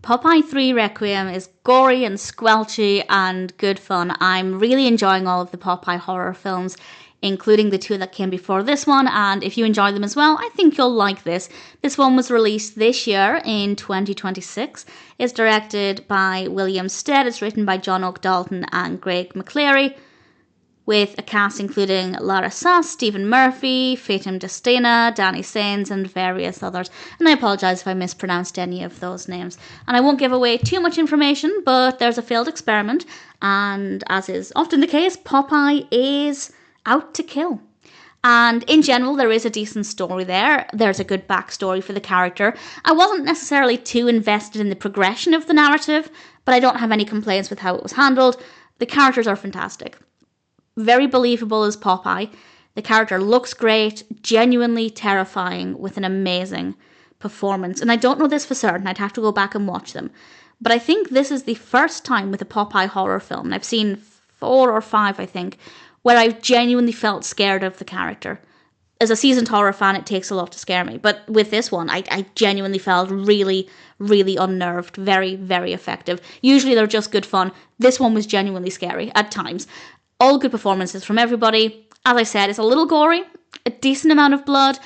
Popeye 3 Requiem is gory and squelchy and good fun. I'm really enjoying all of the Popeye horror films, including the 2 that came before this one, and if you enjoy them as well, I think you'll like this. This one was released this year in 2026. It's directed by William Stead, it's written by John Oak Dalton and Greg McLearie, with a cast including Lara Sas, Stephen Murphy, Fitim DeStena, Danny Sains, and various others. And I apologise if I mispronounced any of those names. And I won't give away too much information, but there's a failed experiment, and as is often the case, Popeye is out to kill. And in general, there is a decent story there. There's a good backstory for the character. I wasn't necessarily too invested in the progression of the narrative, but I don't have any complaints with how it was handled. The characters are fantastic. Very believable as Popeye. The character looks great, genuinely terrifying, with an amazing performance. And I don't know this for certain, I'd have to go back and watch them. But I think this is the first time with a Popeye horror film, and I've seen 4 or 5, I think, where I've genuinely felt scared of the character. As a seasoned horror fan, it takes a lot to scare me. But with this one, I genuinely felt really, really unnerved. Very, very effective. Usually they're just good fun. This one was genuinely scary at times. All good performances from everybody. As I said, it's a little gory, a decent amount of blood,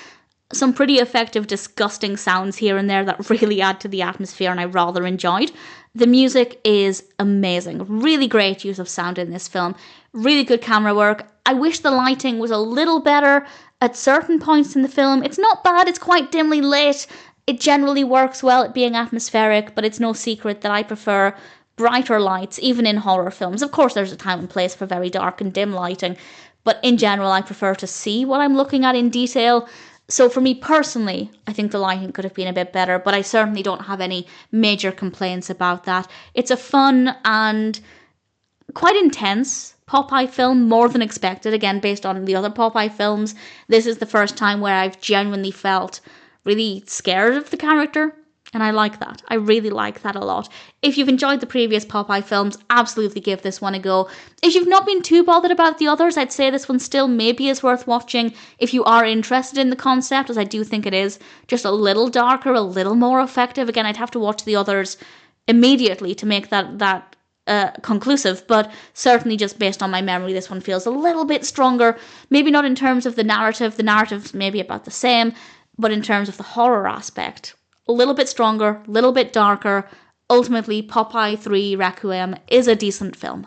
some pretty effective, disgusting sounds here and there that really add to the atmosphere, and I rather enjoyed. The music is amazing. Really great use of sound in this film. Really good camera work. I wish the lighting was a little better at certain points in the film. It's not bad, it's quite dimly lit. It generally works well at being atmospheric, but it's no secret that I prefer brighter lights, even in horror films. Of course, there's a time and place for very dark and dim lighting, but in general, I prefer to see what I'm looking at in detail. So for me personally, I think the lighting could have been a bit better, but I certainly don't have any major complaints about that. It's a fun and quite intense Popeye film, more than expected, again, based on the other Popeye films. This is the first time where I've genuinely felt really scared of the character. And I like that. I really like that a lot. If you've enjoyed the previous Popeye films, absolutely give this one a go. If you've not been too bothered about the others, I'd say this one still maybe is worth watching if you are interested in the concept, as I do think it is just a little darker, a little more effective. Again, I'd have to watch the others immediately to make that conclusive, but certainly just based on my memory, this one feels a little bit stronger. Maybe not in terms of the narrative's maybe about the same, but in terms of the horror aspect, a little bit stronger, a little bit darker. Ultimately, Popeye 3 Requiem is a decent film.